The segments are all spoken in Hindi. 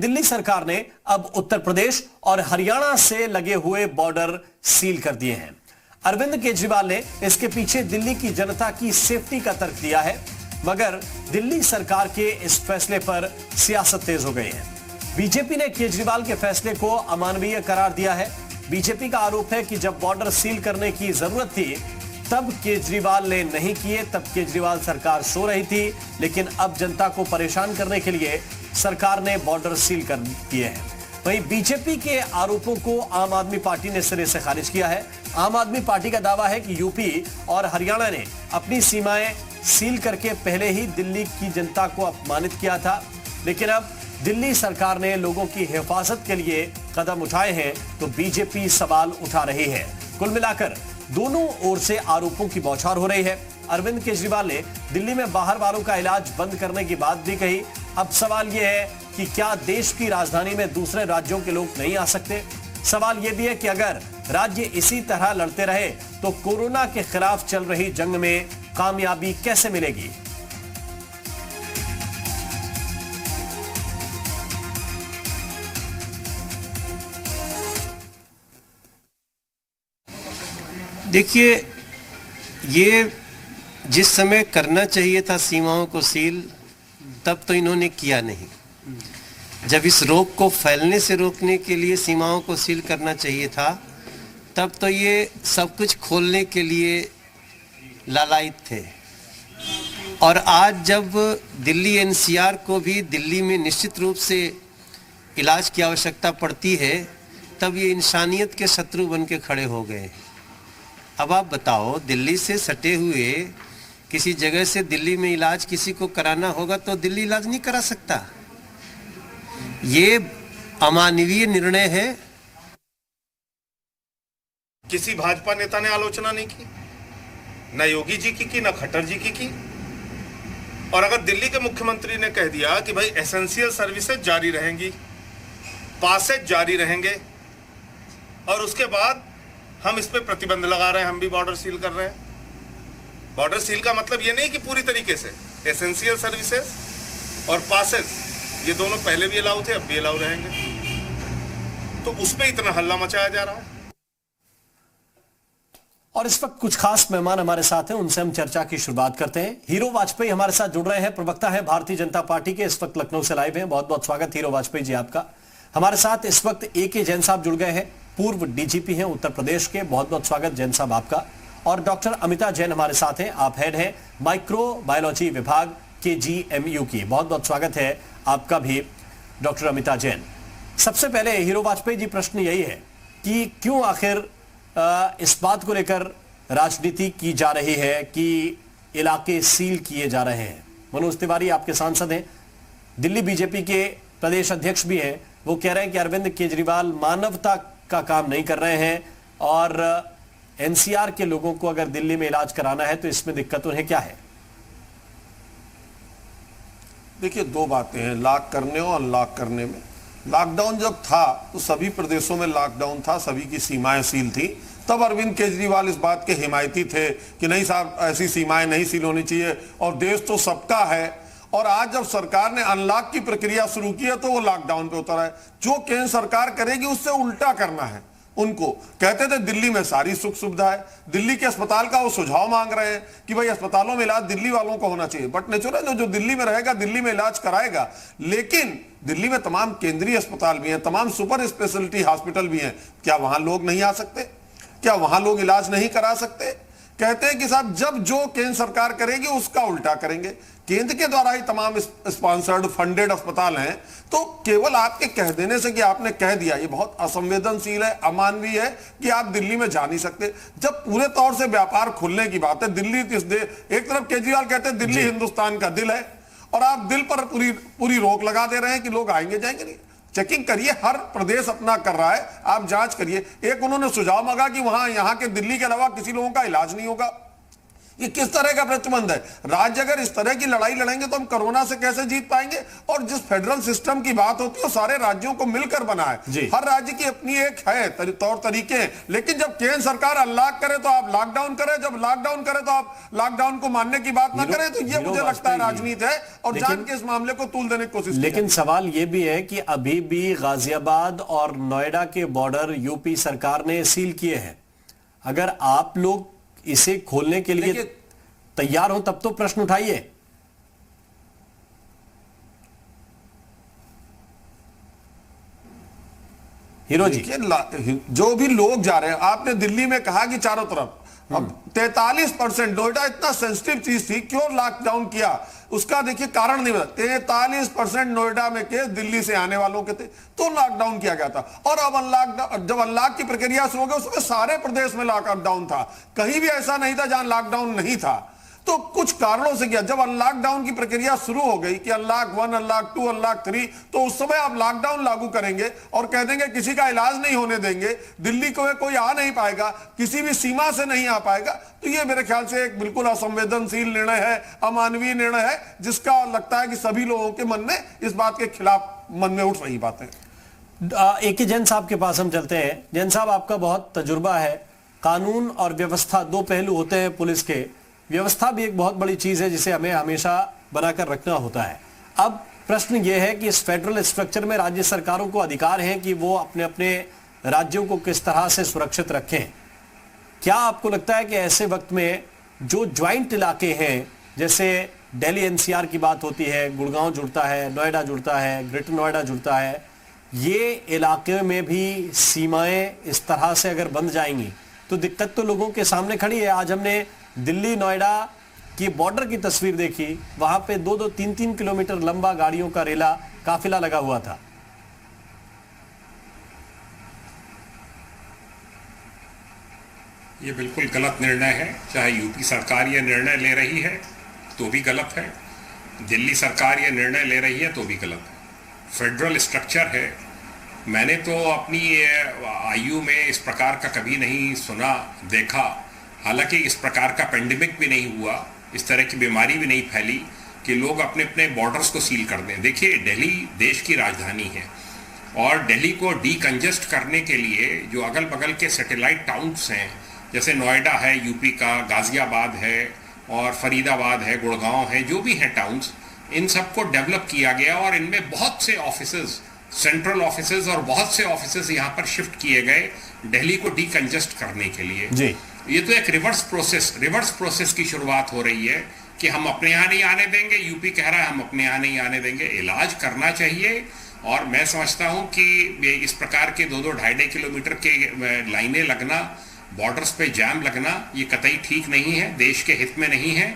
दिल्ली सरकार ने अब उत्तर प्रदेश और हरियाणा से लगे हुए बॉर्डर सील कर दिए हैं। अरविंद केजरीवाल ने इसके पीछे दिल्ली की जनता की सेफ्टी का तर्क दिया है, मगर दिल्ली सरकार के इस फैसले पर सियासत तेज हो गई है। बीजेपी ने केजरीवाल के फैसले को अमानवीय करार दिया है। बीजेपी का आरोप है कि जब बॉर्डर सील करने की जरूरत थी तब केजरीवाल ने नहीं किए, तब केजरीवाल सरकार सो रही थी, लेकिन अब जनता को परेशान करने के लिए सरकार ने बॉर्डर सील कर दिए हैं। वहीं बीजेपी के आरोपों को आम आदमी पार्टी ने सिरे से खारिज किया है। आम आदमी पार्टी का दावा है कि यूपी और हरियाणा ने अपनी सीमाएं सील करके पहले ही दिल्ली की जनता को अपमानित किया था, लेकिन अब दिल्ली सरकार ने लोगों की हिफाजत के लिए कदम उठाए हैं तो बीजेपी सवाल उठा रही है। कुल मिलाकर दोनों ओर से आरोपों की बौछार हो रही है। अरविंद केजरीवाल ने दिल्ली में बाहर वालों का इलाज बंद करने की बात भी कही। अब सवाल यह है कि क्या देश की राजधानी में दूसरे राज्यों के लोग नहीं आ सकते? सवाल यह भी है कि अगर राज्य इसी तरह लड़ते रहे तो कोरोना के खिलाफ चल रही जंग में कामयाबी कैसे मिलेगी? देखिए, ये जिस समय करना चाहिए था सीमाओं को सील, तब तो इन्होंने किया नहीं। जब इस रोग को फैलने से रोकने के लिए सीमाओं को सील करना चाहिए था, तब तो ये सब कुछ खोलने के लिए लालायित थे। और आज जब दिल्ली एनसीआर को भी दिल्ली में निश्चित रूप से इलाज की आवश्यकता पड़ती है, तब ये इंसानियत के शत्रु बन के खड़े हो गए। अब आप बताओ, दिल्ली से सटे हुए किसी जगह से दिल्ली में इलाज किसी को कराना होगा तो दिल्ली इलाज नहीं करा सकता। ये अमानवीय निर्णय है। किसी भाजपा नेता ने आलोचना नहीं की, न योगी जी की न खट्टर जी की। और अगर दिल्ली के मुख्यमंत्री ने कह दिया कि भाई एसेंशियल सर्विसेज जारी रहेंगी, पासेज जारी रहेंगे, और उसके बाद हम इस पे प्रतिबंध लगा रहे हैं, हम भी बॉर्डर सील कर रहे हैं। बॉर्डर सील का मतलब ये नहीं कि पूरी तरीके से, एसेंशियल सर्विसेज और पासेस ये दोनों पहले भी अलाउ थे, अब भी अलाउ रहेंगे। तो उस पे इतना हल्ला मचाया जा रहा है। और इस वक्त कुछ खास मेहमान हमारे साथ हैं, उनसे हम चर्चा की शुरुआत करते हैं। हीरो वाजपेयी हमारे साथ जुड़ रहे हैं, प्रवक्ता है भारतीय जनता पार्टी के, इस वक्त लखनऊ से लाइव हैं। बहुत बहुत स्वागत हीरो वाजपेयी जी आपका। हमारे साथ इस वक्त AK जैन साहब जुड़ गए हैं, पूर्व DGP हैं उत्तर प्रदेश के। बहुत बहुत स्वागत जैन साहब आपका। और डॉक्टर अमिता जैन हमारे साथ हैं, आप हेड हैं माइक्रोबायोलॉजी विभाग KGMU की। बहुत बहुत स्वागत है आपका भी डॉक्टर अमिता जैन। सबसे पहले हीरो वाजपेयी जी, प्रश्न यही है कि क्यों आखिर इस बात को लेकर राजनीति की जा रही है कि इलाके सील किए जा रहे हैं? मनोज तिवारी आपके सांसद हैं, दिल्ली बीजेपी के प्रदेश अध्यक्ष भी हैं, वो कह रहे हैं कि अरविंद केजरीवाल मानवता का काम नहीं कर रहे हैं और NCR के लोगों को अगर दिल्ली में इलाज कराना है तो इसमें दिक्कत उन्हें क्या है? देखिए, दो बातें हैं, लॉक करने और अनलॉक करने में। लॉकडाउन जब था तो सभी प्रदेशों में लॉकडाउन था, सभी की सीमाएं सील थी। तब अरविंद केजरीवाल इस बात के हिमायती थे कि नहीं साहब, ऐसी सीमाएं नहीं सील होनी चाहिए और देश तो सबका है। और आज जब सरकार ने अनलॉक की प्रक्रिया शुरू की है तो वो लॉकडाउन पे उतरा है। जो केंद्र सरकार करेगी उससे उल्टा करना है उनको। कहते थे दिल्ली में सारी सुख सुविधा है, दिल्ली के अस्पताल का वो सुझाव मांग रहे हैं कि भाई अस्पतालों में इलाज दिल्ली वालों को होना चाहिए। बट नेचुरल जो दिल्ली में रहेगा दिल्ली में इलाज कराएगा, लेकिन दिल्ली में तमाम केंद्रीय अस्पताल भी हैं, तमाम सुपर स्पेशलिटी हॉस्पिटल भी हैं। क्या वहां लोग नहीं आ सकते? क्या वहां लोग इलाज नहीं करा सकते? कहते हैं कि साहब जब जो केंद्र सरकार करेगी उसका उल्टा करेंगे। केंद्र के द्वारा ही तमाम स्पॉन्सर्ड फंडेड अस्पताल हैं, तो केवल आपके कह देने से कि आपने कह दिया, ये बहुत असंवेदनशील है, अमानवीय है कि आप दिल्ली में जा नहीं सकते। जब पूरे तौर से व्यापार खुलने की बात है, दिल्ली एक तरफ केजरीवाल कहते हैं दिल्ली हिंदुस्तान का दिल है और आप दिल पर पूरी रोक लगा दे रहे हैं कि लोग आएंगे जाएंगे नहीं। चेकिंग करिए, हर प्रदेश अपना कर रहा है, आप जांच करिए। एक उन्होंने सुझाव मांगा कि वहां यहां के दिल्ली के अलावा किसी लोगों का इलाज नहीं होगा। ये किस तरह का प्रतिबंध है? राज्य अगर इस तरह की लड़ाई लड़ेंगे तो हम कोरोना से कैसे जीत पाएंगे? और जिस फेडरल सिस्टम की बात होती है वो सारे राज्यों को मिलकर बना है। हर राज्य की अपनी एक है तौर तरीके हैं, लेकिन जब केंद्र सरकार अनलॉक करे तो आप लॉकडाउन करें, जब लॉकडाउन करे तो आप लॉकडाउन को मानने की बात ना करें। तो ये मुझे लगता है राजनीति है और जान के इस मामले को तूल देने की कोशिश। लेकिन सवाल यह भी है कि अभी भी गाजियाबाद और नोएडा के बॉर्डर यूपी सरकार ने सील किए हैं। अगर आप लोग इसे खोलने के लिए तैयार हो तब तो प्रश्न उठाइए। हीरो जी, जो भी लोग जा रहे हैं, आपने दिल्ली में कहा कि चारों तरफ, अब 43% नोएडा इतना सेंसिटिव चीज थी, क्यों लॉकडाउन किया? उसका देखिए कारण नहीं बता। 43% नोएडा में केस दिल्ली से आने वालों के थे तो लॉकडाउन किया गया था। और अब जब अनलॉक की प्रक्रिया शुरू हो गई उसमें सारे प्रदेश में लॉकडाउन था, कहीं भी ऐसा नहीं था जहां लॉकडाउन नहीं था। तो कुछ कारणों से किया। जब अनलॉकडाउन की प्रक्रिया शुरू हो गई कि अनलॉक 1, अनलॉक 2, अनलॉक 3, तो उस समय आप लॉकडाउन लागू करेंगे और कह देंगे किसी का इलाज नहीं होने देंगे, दिल्ली को कोई आ नहीं पाएगा, किसी भी सीमा से नहीं आ पाएगा। तो ये मेरे ख्याल से एक बिल्कुल असंवेदनशील निर्णय है, अमानवीय निर्णय है, जिसका लगता है कि सभी लोगों के मन में इस बात के खिलाफ मन में उठ रही बातें। AK जैन साहब के पास हम चलते हैं। जैन साहब, आपका बहुत तजुर्बा है। कानून और व्यवस्था दो पहलू होते हैं पुलिस के। व्यवस्था भी एक बहुत बड़ी चीज है जिसे हमें हमेशा बनाकर रखना होता है। अब प्रश्न यह है कि इस फेडरल स्ट्रक्चर में राज्य सरकारों को अधिकार है कि वो अपने अपने राज्यों को किस तरह से सुरक्षित रखें। क्या आपको लगता है कि ऐसे वक्त में जो ज्वाइंट इलाके हैं, जैसे दिल्ली NCR की बात होती है, गुड़गांव जुड़ता है, नोएडा जुड़ता है, ग्रेटर नोएडा जुड़ता है, ये इलाके में भी सीमाएं इस तरह से अगर बंद जाएंगी तो दिक्कत तो लोगों के सामने खड़ी है। आज हमने दिल्ली नोएडा की बॉर्डर की तस्वीर देखी, वहां पे 2-2, 3-3 किलोमीटर लंबा गाड़ियों का रेला काफिला लगा हुआ था। ये बिल्कुल गलत निर्णय है। चाहे यूपी सरकार ये निर्णय ले रही है तो भी गलत है, दिल्ली सरकार ये निर्णय ले रही है तो भी गलत है। फेडरल स्ट्रक्चर है। मैंने तो अपनी आयु में इस प्रकार का कभी नहीं सुना देखा। हालांकि इस प्रकार का पेंडेमिक भी नहीं हुआ, इस तरह की बीमारी भी नहीं फैली कि लोग अपने अपने बॉर्डर्स को सील कर दें। देखिए, दिल्ली देश की राजधानी है और दिल्ली को डीकंजेस्ट करने के लिए जो अगल बगल के सैटेलाइट टाउन्स हैं, जैसे नोएडा है यूपी का, गाजियाबाद है और फरीदाबाद है, गुड़गांव है, जो भी हैं टाउन्स, इन सबको डेवलप किया गया और इनमें बहुत से ऑफिसेज, सेंट्रल ऑफिसेज और बहुत से ऑफिसेज यहाँ पर शिफ्ट किए गए दिल्ली को डीकंजेस्ट करने के लिए। जी, ये तो एक रिवर्स प्रोसेस की शुरुआत हो रही है कि हम अपने यहाँ नहीं आने देंगे, यूपी कह रहा है हम अपने यहाँ नहीं आने देंगे। इलाज करना चाहिए और मैं समझता हूँ कि इस प्रकार के 2-2, 2.5 किलोमीटर के लाइनें लगना, बॉर्डर्स पे जाम लगना, ये कतई ठीक नहीं है, देश के हित में नहीं है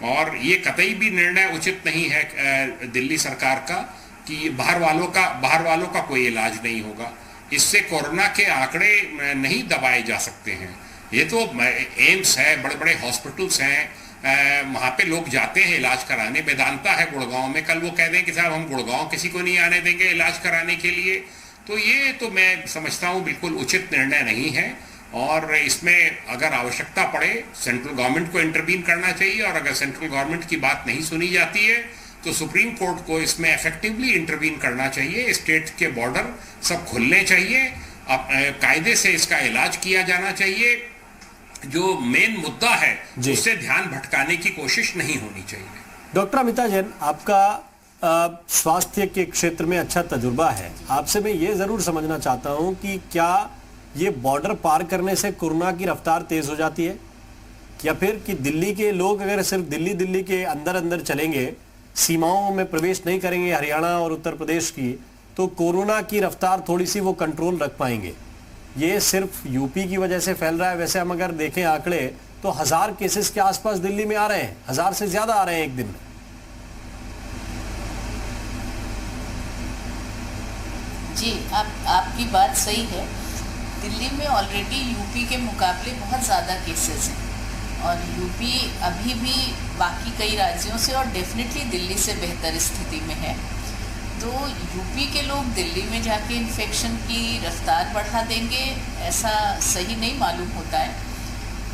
और ये कतई भी निर्णय उचित नहीं है दिल्ली सरकार का कि बाहर वालों का कोई इलाज नहीं होगा। इससे कोरोना के आंकड़े नहीं दबाए जा सकते हैं। ये तो एम्स है, बड़े बड़े हॉस्पिटल्स हैं, वहाँ पे लोग जाते हैं इलाज कराने। वेदांता है गुड़गांव में, कल वो कह दें कि साहब हम गुड़गांव किसी को नहीं आने देंगे इलाज कराने के लिए, तो ये तो मैं समझता हूँ बिल्कुल उचित निर्णय नहीं है। और इसमें अगर आवश्यकता पड़े सेंट्रल गवर्नमेंट को इंटरवीन करना चाहिए और अगर सेंट्रल गवर्नमेंट की बात नहीं सुनी जाती है तो सुप्रीम कोर्ट को इसमें इफेक्टिवली इंटरवीन करना चाहिए। स्टेट के बॉर्डर सब खुलने चाहिए, कायदे से इसका इलाज किया जाना चाहिए। जो मेन मुद्दा है उससे ध्यान भटकाने की कोशिश नहीं होनी चाहिए। डॉक्टर अमिता जैन, आपका स्वास्थ्य के क्षेत्र में अच्छा तजुर्बा है। आपसे मैं ये जरूर समझना चाहता हूं कि क्या ये बॉर्डर पार करने से कोरोना की रफ्तार तेज हो जाती है, या फिर कि दिल्ली के लोग अगर सिर्फ दिल्ली के अंदर चलेंगे, सीमाओं में प्रवेश नहीं करेंगे हरियाणा और उत्तर प्रदेश की, तो कोरोना की रफ्तार थोड़ी सी वो कंट्रोल रख पाएंगे? ये सिर्फ यूपी की वजह से फैल रहा है? वैसे हम अगर देखें आंकड़े तो 1000 केसेस के आसपास दिल्ली में आ रहे हैं, 1000 से ज्यादा आ रहे हैं एक दिन में। जी, आपकी बात सही है। दिल्ली में ऑलरेडी यूपी के मुकाबले बहुत ज़्यादा केसेस हैं और यूपी अभी भी बाकी कई राज्यों से और डेफिनेटली दिल्ली से बेहतर स्थिति में है। तो यूपी के लोग दिल्ली में जाके इन्फेक्शन की रफ्तार बढ़ा देंगे, ऐसा सही नहीं मालूम होता है।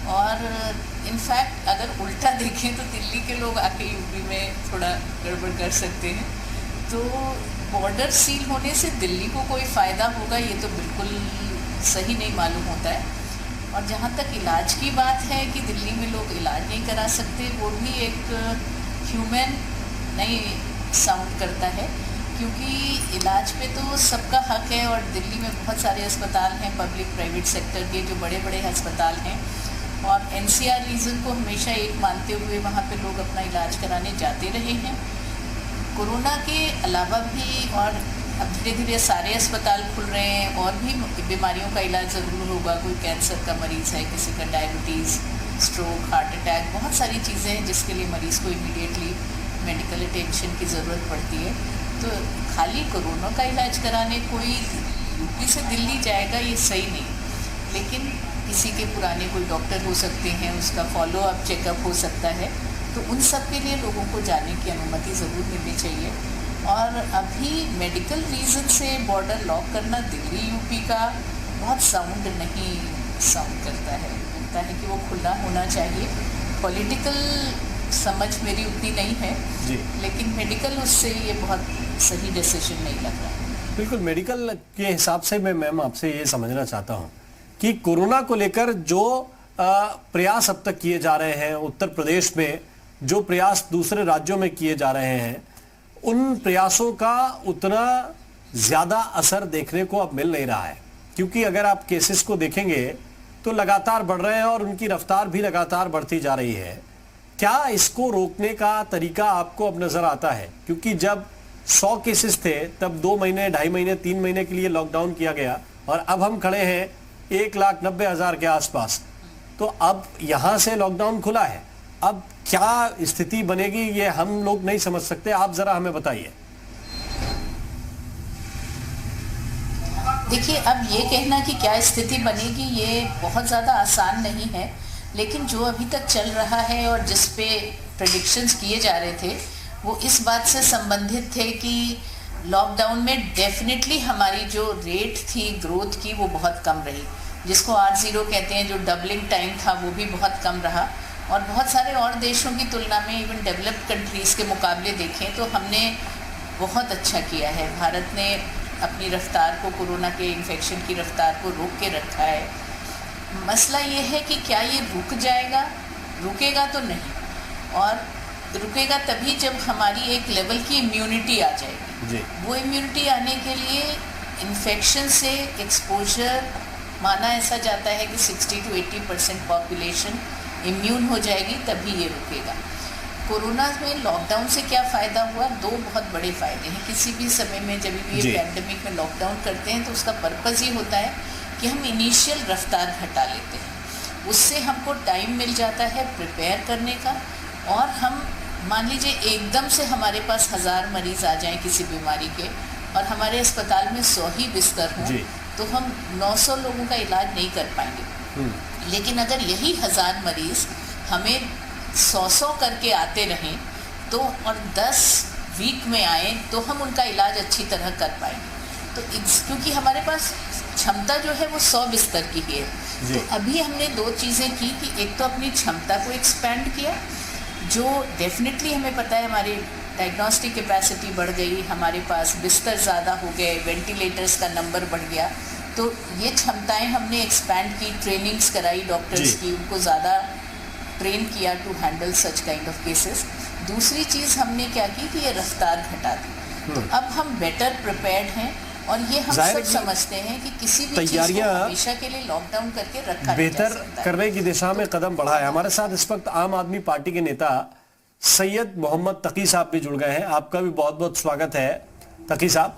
और इनफैक्ट अगर उल्टा देखें तो दिल्ली के लोग आके यूपी में थोड़ा गड़बड़ कर सकते हैं। तो बॉर्डर सील होने से दिल्ली को कोई फ़ायदा होगा ये तो बिल्कुल सही नहीं मालूम होता है। और जहाँ तक इलाज की बात है कि दिल्ली में लोग इलाज नहीं करा सकते, वो भी एक ह्यूमन नहीं साउंड करता है, क्योंकि इलाज पे तो सबका हक है और दिल्ली में बहुत सारे अस्पताल हैं पब्लिक प्राइवेट सेक्टर के जो बड़े बड़े अस्पताल हैं, और एनसीआर रीजन को हमेशा एक मानते हुए वहाँ पे लोग अपना इलाज कराने जाते रहे हैं। कोरोना के अलावा भी और अब धीरे धीरे सारे अस्पताल खुल रहे हैं और भी बीमारियों का इलाज ज़रूर होगा। कोई कैंसर का मरीज़ है, किसी का डायबिटीज़, स्ट्रोक, हार्ट अटैक, बहुत सारी चीज़ें हैं जिसके लिए मरीज़ को इमीडिएटली मेडिकल अटेंशन की ज़रूरत पड़ती है। तो खाली कोरोना का इलाज कराने कोई यूपी से दिल्ली जाएगा ये सही नहीं, लेकिन किसी के पुराने कोई डॉक्टर हो सकते हैं, उसका फॉलोअप चेकअप हो सकता है, तो उन सब के लिए लोगों को जाने की अनुमति ज़रूर मिलनी चाहिए। और अभी मेडिकल रीज़न से बॉर्डर लॉक करना दिल्ली यूपी का बहुत साउंड नहीं साउंड करता है। लगता है कि वो खुला होना चाहिए। पॉलिटिकल समझ मेरी उतनी नहीं है जी, लेकिन मेडिकल उससे ये बहुत सही डिसीजन नहीं लग रहा। बिल्कुल मेडिकल के हिसाब से मैं मैम आपसे ये समझना चाहता हूँ कि कोरोना को लेकर जो प्रयास अब तक किए जा रहे हैं, उत्तर प्रदेश में जो प्रयास दूसरे राज्यों में किए जा रहे हैं, उन प्रयासों का उतना ज़्यादा असर देखने को अब मिल नहीं रहा है, क्योंकि अगर आप केसेस को देखेंगे तो लगातार बढ़ रहे हैं और उनकी रफ्तार भी लगातार बढ़ती जा रही है। क्या इसको रोकने का तरीका आपको अब नज़र आता है? क्योंकि जब 100 केसेस थे तब 2 महीने, 2.5 महीने, 3 महीने के लिए लॉकडाउन किया गया और अब हम खड़े हैं 1,90,000 के आसपास। तो अब यहाँ से लॉकडाउन खुला है, अब क्या स्थिति बनेगी ये हम लोग नहीं समझ सकते। आप जरा हमें बताइए। देखिए, अब ये कहना कि क्या स्थिति बनेगी ये बहुत ज़्यादा आसान नहीं है, लेकिन जो अभी तक चल रहा है और जिस पे प्रेडिक्शंस किए जा रहे थे वो इस बात से संबंधित थे कि लॉकडाउन में डेफिनेटली हमारी जो रेट थी ग्रोथ की वो बहुत कम रही, जिसको R0 कहते हैं, जो डबलिंग टाइम था वो भी बहुत कम रहा। और बहुत सारे और देशों की तुलना में, इवन डेवलप्ड कंट्रीज़ के मुकाबले देखें तो हमने बहुत अच्छा किया है। भारत ने अपनी रफ्तार को, कोरोना के इन्फेक्शन की रफ्तार को रोक के रखा है। मसला ये है कि क्या ये रुक जाएगा? रुकेगा तो नहीं, और रुकेगा तभी जब हमारी एक लेवल की इम्यूनिटी आ जाएगी जी। वो इम्यूनिटी आने के लिए इन्फेक्शन से एक्सपोजर माना ऐसा जाता है कि 60 to 80% पॉपुलेशन इम्यून हो जाएगी, तभी ये रुकेगा। कोरोना में लॉकडाउन से क्या फ़ायदा हुआ? 2 बहुत बड़े फ़ायदे हैं। किसी भी समय में जब भी ये पैंडेमिक में लॉकडाउन करते हैं तो उसका पर्पज़ ये होता है कि हम इनिशियल रफ्तार घटा लेते हैं, उससे हमको टाइम मिल जाता है प्रिपेयर करने का। और हम मान लीजिए एकदम से हमारे पास 1000 मरीज़ आ जाएं किसी बीमारी के और हमारे अस्पताल में 100 ही बिस्तर हों, तो हम 900 लोगों का इलाज नहीं कर पाएंगे। लेकिन अगर यही 1000 मरीज़ हमें 100 करके आते रहें तो, और 10 वीक में आए तो हम उनका इलाज अच्छी तरह कर पाएंगे। तो क्योंकि हमारे पास क्षमता जो है वो 100 बिस्तर की ही है। तो अभी हमने 2 चीज़ें की कि एक तो अपनी क्षमता को एक्सपेंड किया, जो डेफिनेटली हमें पता है हमारी डायग्नोस्टिक कैपेसिटी बढ़ गई, हमारे पास बिस्तर ज़्यादा हो गए, वेंटिलेटर्स का नंबर बढ़ गया। तो ये क्षमताएं हमने एक्सपैंड की, ट्रेनिंग्स कराई डॉक्टर्स की, उनको ज़्यादा ट्रेन किया to handle such kind of cases. दूसरी चीज़ हमने क्या की कि ये रफ्तार घटा दी। तो अब हम बेटर प्रिपेयर्ड हैं और ये हम सब समझते हैं कि किसी भी चीज़ को हमेशा के लिए लॉकडाउन करके रखा बेहतर करने की दिशा में कदम बढ़ा है। हमारे साथ इस वक्त आम आदमी पार्टी के नेता सैयद मोहम्मद तकी साहब भी जुड़ गए हैं। आपका भी बहुत बहुत स्वागत है तकी साहब।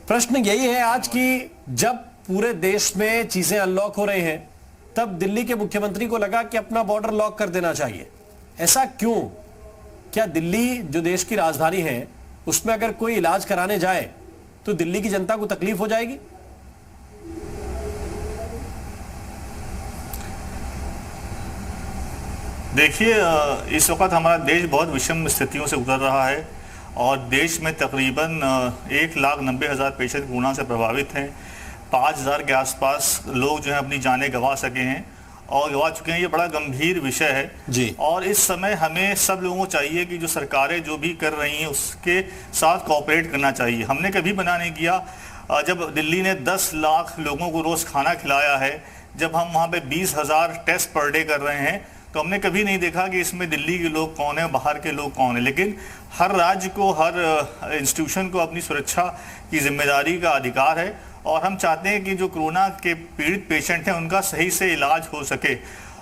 प्रश्न यही है आज की, जब पूरे देश में चीजें अनलॉक हो रही हैं तब दिल्ली के मुख्यमंत्री को लगा कि अपना बॉर्डर लॉक कर देना चाहिए। ऐसा क्यों? क्या दिल्ली जो देश की राजधानी है उसमें अगर कोई इलाज कराने जाए तो दिल्ली की जनता को तकलीफ हो जाएगी? देखिए, इस वक्त हमारा देश बहुत विषम स्थितियों से गुजर रहा है और देश में तकरीबन 1,90,000 पेशेंट कोरोना से प्रभावित हैं। 5,000 के आसपास लोग जो हैं अपनी जानें गंवा सके हैं और गवा चुके हैं। ये बड़ा गंभीर विषय है जी। और इस समय हमें सब लोगों को चाहिए कि जो सरकारें जो भी कर रही हैं उसके साथ कोऑपरेट करना चाहिए। हमने कभी मना नहीं किया जब दिल्ली ने 10 लाख लोगों को रोज खाना खिलाया है, जब हम वहाँ पे 20,000 टेस्ट पर डे कर रहे हैं, तो हमने कभी नहीं देखा कि इसमें दिल्ली के लोग कौन है, बाहर के लोग कौन है। लेकिन हर राज्य को, हर इंस्टीट्यूशन को अपनी सुरक्षा की जिम्मेदारी का अधिकार है और हम चाहते हैं कि जो कोरोना के पीड़ित पेशेंट हैं उनका सही से इलाज हो सके।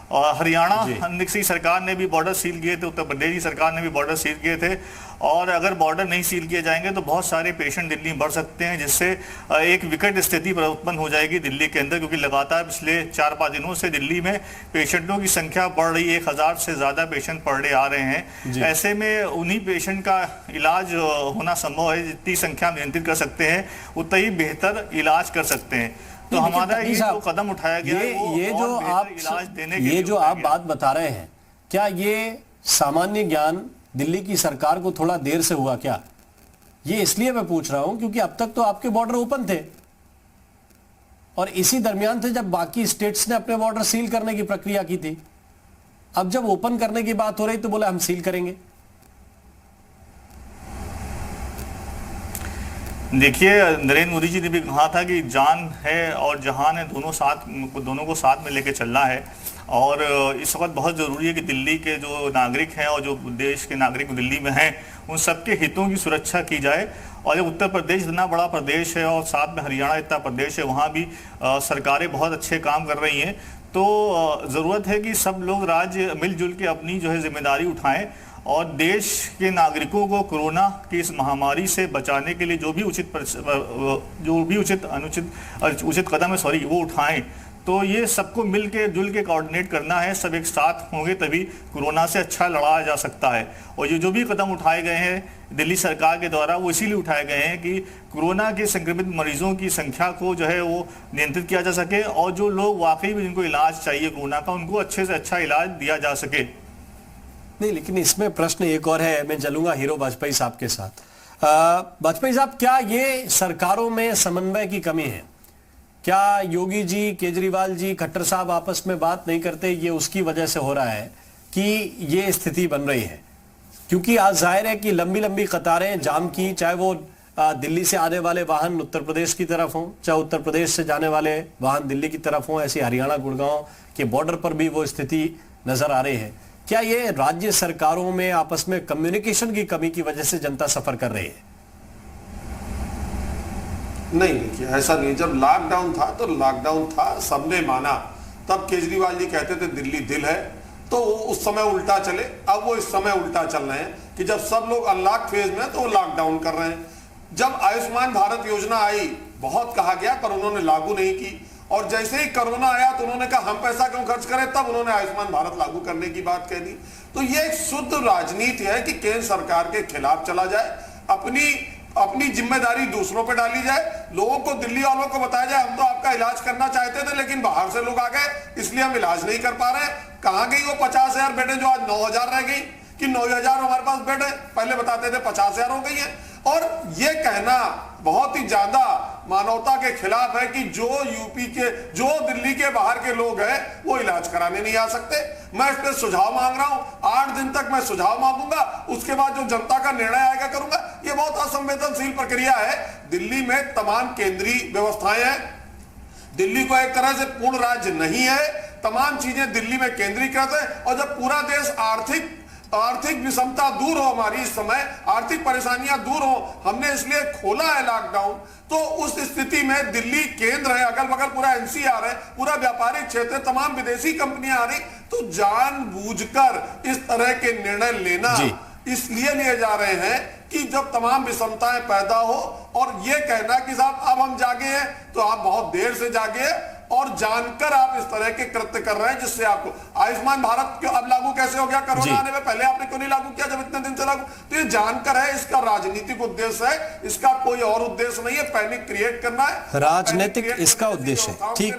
और हरियाणा की सरकार ने भी बॉर्डर सील किए थे, उत्तर प्रदेश की सरकार ने भी बॉर्डर सील किए थे, और अगर बॉर्डर नहीं सील किए जाएंगे तो बहुत सारे पेशेंट दिल्ली में बढ़ सकते हैं, जिससे एक विकट स्थिति उत्पन्न हो जाएगी दिल्ली के अंदर। क्योंकि लगातार पिछले 4-5 दिनों से दिल्ली में पेशेंटों की संख्या बढ़ रही है, 1000 से ज़्यादा पेशेंट पर डे आ रहे हैं। ऐसे में उन्हीं पेशेंट का इलाज होना संभव है। जितनी संख्या नियंत्रित कर सकते हैं उतना ही बेहतर इलाज कर सकते हैं। तो हमारा ये जो कदम उठाया गया ये जो आप बात बता रहे हैं, क्या ये सामान्य ज्ञान दिल्ली की सरकार को थोड़ा देर से हुआ क्या? ये इसलिए मैं पूछ रहा हूं क्योंकि अब तक तो आपके बॉर्डर ओपन थे और इसी दरमियान थे जब बाकी स्टेट्स ने अपने बॉर्डर सील करने की प्रक्रिया की थी। अब जब ओपन करने की बात हो रही तो बोले हम सील करेंगे। देखिए, नरेंद्र मोदी जी ने भी कहा था कि जान है और जहान है, दोनों को साथ में लेके चलना है। और इस वक्त बहुत ज़रूरी है कि दिल्ली के जो नागरिक हैं और जो देश के नागरिक दिल्ली में हैं उन सबके हितों की सुरक्षा की जाए। और जब उत्तर प्रदेश इतना बड़ा प्रदेश है और साथ में हरियाणा इतना प्रदेश है, वहाँ भी सरकारें बहुत अच्छे काम कर रही हैं। तो ज़रूरत है कि सब लोग राज्य मिलजुल के अपनी जो है जिम्मेदारी उठाएं और देश के नागरिकों को कोरोना की इस महामारी से बचाने के लिए जो भी उचित कदम है वो उठाएं। तो ये सबको मिल के जुल के कोऑर्डिनेट करना है। सब एक साथ होंगे तभी कोरोना से अच्छा लड़ा जा सकता है। और ये जो भी कदम उठाए गए हैं दिल्ली सरकार के द्वारा, वो इसीलिए उठाए गए हैं कि कोरोना के संक्रमित मरीजों की संख्या को जो है वो नियंत्रित किया जा सके और जो लोग वाकई में जिनको इलाज चाहिए कोरोना का, उनको अच्छे से अच्छा इलाज दिया जा सके। नहीं, लेकिन इसमें प्रश्न एक और है। मैं चलूंगा हीरो वाजपेयी साहब के साथ। वाजपेयी साहब, क्या ये सरकारों में समन्वय की कमी है? क्या योगी जी, केजरीवाल जी, खट्टर साहब आपस में बात नहीं करते? ये उसकी वजह से हो रहा है कि ये स्थिति बन रही है? क्योंकि आज जाहिर है कि लंबी लंबी कतारें जाम की, चाहे वो दिल्ली से आने वाले वाहन उत्तर प्रदेश की तरफ हों, चाहे उत्तर प्रदेश से जाने वाले वाहन दिल्ली की तरफ हों, ऐसी हरियाणा गुड़गांव के बॉर्डर पर भी वो स्थिति नजर आ रही है। क्या ये राज्य सरकारों में आपस में कम्युनिकेशन की कमी की वजह से जनता सफर कर रही है? नहीं, देखिए ऐसा नहीं। जब लॉकडाउन था तो लॉकडाउन था, सबने माना। तब केजरीवाल जी कहते थे दिल्ली दिल है, तो उस समय उल्टा चले। अब वो इस समय उल्टा चल रहे हैं कि जब सब लोग अनलॉक फेज में तो वो लॉकडाउन कर रहे हैं। जब आयुष्मान भारत योजना आई, बहुत कहा गया पर उन्होंने लागू नहीं की। और जैसे ही कोरोना आया तो उन्होंने कहा हम पैसा क्यों खर्च करें, तब उन्होंने आयुष्मान भारत लागू करने की बात कह दी। तो ये एक शुद्ध राजनीति है कि केंद्र सरकार के खिलाफ चला जाए, अपनी जिम्मेदारी दूसरों पे डाली जाए। लोगों को, दिल्ली वालों को बताया जाए हम तो आपका इलाज करना चाहते थे लेकिन बाहर से लोग आ गए इसलिए हम इलाज नहीं कर पा रहे हैं। कहां गई वो 50,000 बेडें जो आज 9,000 रह गई कि 9,000 हमारे पास बेड है, पहले बताते थे 50,000 हो गई है। और ये कहना बहुत ही ज्यादा मानवता के खिलाफ है कि जो दिल्ली के बाहर के लोग हैं वो इलाज कराने नहीं आ सकते। मैं इस पे सुझाव मांग रहा हूं, 8 दिन तक मैं सुझाव मांगूंगा, उसके बाद जो जनता का निर्णय आएगा करूंगा। ये बहुत असंवेदनशील प्रक्रिया है। दिल्ली में तमाम केंद्रीय व्यवस्थाएं हैं, दिल्ली को एक तरह से पूर्ण राज्य नहीं है, तमाम चीजें दिल्ली में केंद्रीकृत है। और जब पूरा देश आर्थिक विषमता दूर हो, हमारी इस समय आर्थिक परेशानियां दूर हो, हमने इसलिए खोला है लॉकडाउन। तो उस स्थिति में दिल्ली केंद्र है, अगल बगल पूरा एनसीआर है, पूरा व्यापारिक क्षेत्र है, तमाम विदेशी कंपनियां आ रही। तो जानबूझकर इस तरह के निर्णय लेना इसलिए लिए जा रहे हैं कि जब तमाम विषमताएं पैदा हो। और ये कहना कि साहब अब हम जागे हैं, तो आप बहुत देर से जागे हैं और जानकर आप इस तरह के कृत्य कर रहे हैं जिससे आपको आयुष्मान भारत क्यों अब लागू कैसे हो गया? कोरोना आने में पहले आपने क्यों नहीं लागू किया जब इतने दिन से लागू? तो ये जानकर है, इसका राजनीतिक उद्देश्य है, इसका कोई और उद्देश्य नहीं है। पैनिक क्रिएट करना है, राजनीतिक इसका उद्देश्य है। ठीक।